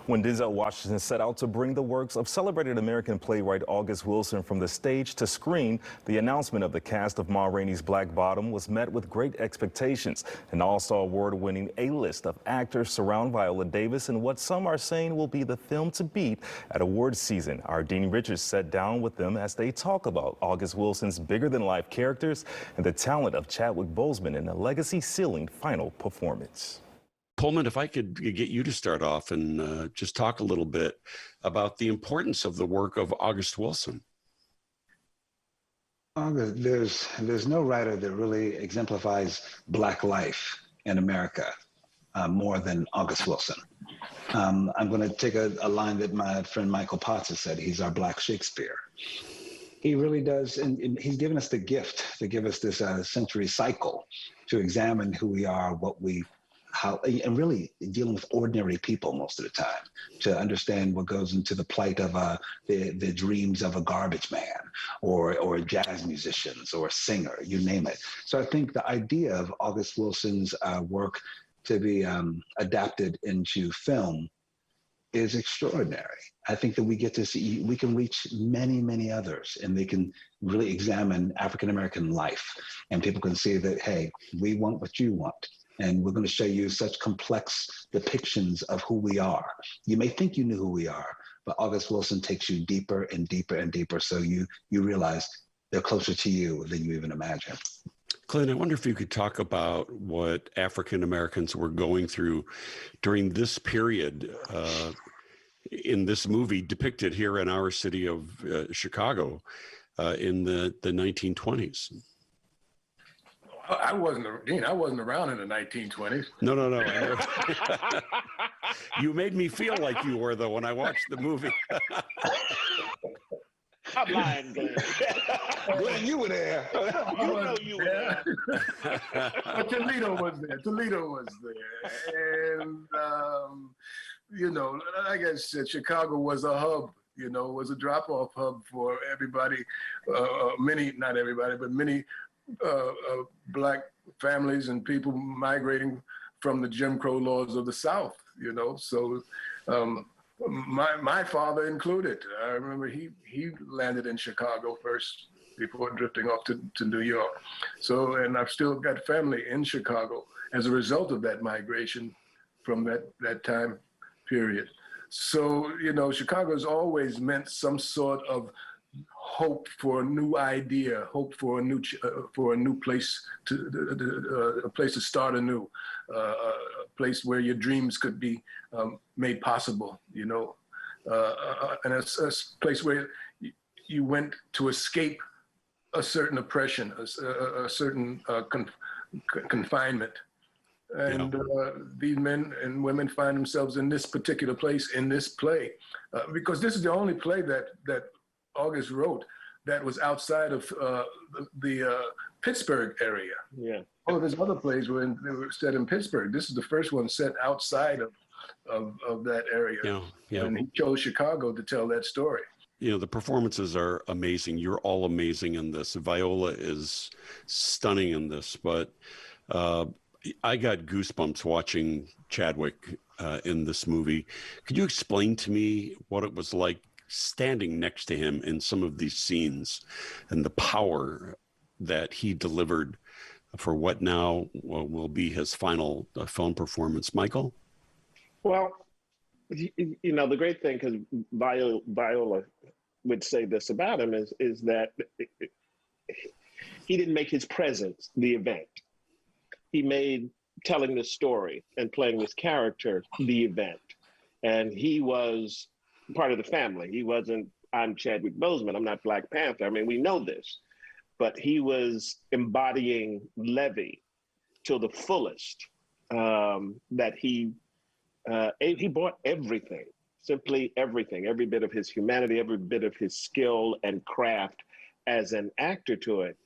When Denzel Washington set out to bring the works of celebrated American playwright August Wilson from the stage to screen, the announcement of the cast of Ma Rainey's Black Bottom was met with great expectations. An all-star award-winning A-list of actors surround Viola Davis in what some are saying will be the film to beat at awards season. Our Dean Richards sat down with them as they talk about August Wilson's bigger-than-life characters and the talent of Chadwick Boseman in a legacy-sealing final performance. Pullman, if I could get you to start off and just talk a little bit about the importance of the work of August Wilson. There's no writer that really exemplifies Black life in America more than August Wilson. I'm going to take a line that my friend Michael Potts has said. He's our Black Shakespeare. He really does, and he's given us the gift to give us this century cycle to examine who we are, how, and really dealing with ordinary people most of the time to understand what goes into the plight of the dreams of a garbage man or jazz musicians or a singer, you name it. So I think the idea of August Wilson's work to be adapted into film is extraordinary. I think that we get to see, we can reach many, many others, and they can really examine African-American life, and people can see that, hey, we want what you want. And we're going to show you such complex depictions of who we are. You may think you knew who we are, but August Wilson takes you deeper and deeper and deeper, so you realize they're closer to you than you even imagine. Clint, I wonder if you could talk about what African Americans were going through during this period in this movie depicted here in our city of Chicago in the 1920s. I wasn't around in the 1920s. No. You made me feel like you were, though, when I watched the movie. I'm lying, Glenn. Glenn, you were there. You know you were there. But Toledo was there. And, like I said, Chicago was a hub. Was a drop-off hub for everybody. Not everybody, but many Black families and people migrating from the Jim Crow laws of the South, So my father included. I remember he landed in Chicago first before drifting off to New York. So, and I've still got family in Chicago as a result of that migration from that time period. So, Chicago's always meant some sort of hope for a new idea, hope for a new place a place to start anew, a place where your dreams could be made possible, and a place where you went to escape a certain oppression, a certain confinement. And these men and women find themselves in this particular place, in this play, because this is the only play that August wrote that was outside of the Pittsburgh area. Yeah. Oh, there's other plays they were set in Pittsburgh. This is the first one set outside of that area. Yeah. And he chose Chicago to tell that story. The performances are amazing. You're all amazing in this. Viola is stunning in this, but I got goosebumps watching Chadwick in this movie. Could you explain to me what it was like standing next to him in some of these scenes and the power that he delivered for what now will be his final film performance? Michael? Well, the great thing, because Viola would say this about him, is that he didn't make his presence the event. He made telling this story and playing this character the event. And he was part of the family. He wasn't, I'm Chadwick Boseman, I'm not Black Panther. I mean, we know this. But he was embodying Levee to the fullest, that he brought everything, simply everything, every bit of his humanity, every bit of his skill and craft as an actor to it.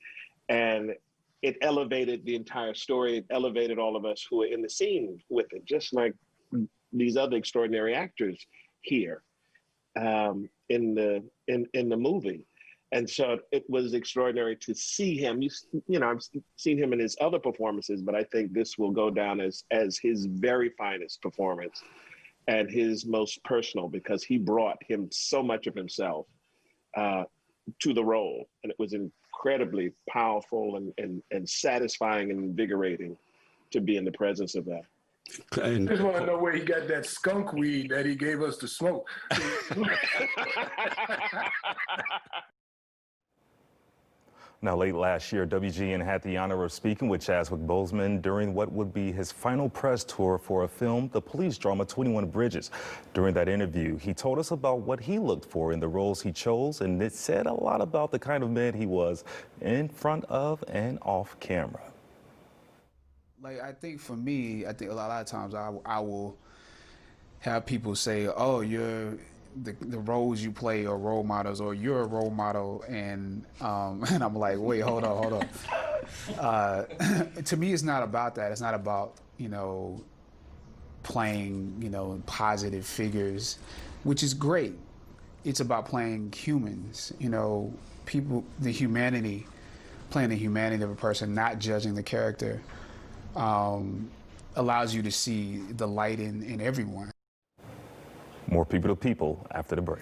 And it elevated the entire story. It elevated all of us who were in the scene with it, just like these other extraordinary actors here in the movie. And so it was extraordinary to see him. I've seen him in his other performances, but I think this will go down as his very finest performance. and his most personal, because he brought him so much of himself to the role, and it was incredibly powerful and satisfying and invigorating to be in the presence of that. And I just want to know where he got that skunk weed that he gave us to smoke. Now, late last year, WGN had the honor of speaking with Chadwick Boseman during what would be his final press tour for a film, the police drama 21 Bridges. During that interview, he told us about what he looked for in the roles he chose, and it said a lot about the kind of man he was in front of and off camera. Like, I think for me, I think a lot of times I will have people say, oh, the roles you play are role models, or you're a role model, and I'm like, wait, hold on. To me, it's not about that. It's not about, playing, positive figures, which is great. It's about playing humans, people, playing the humanity of a person, not judging the character, allows you to see the light in everyone. More People to People after the break.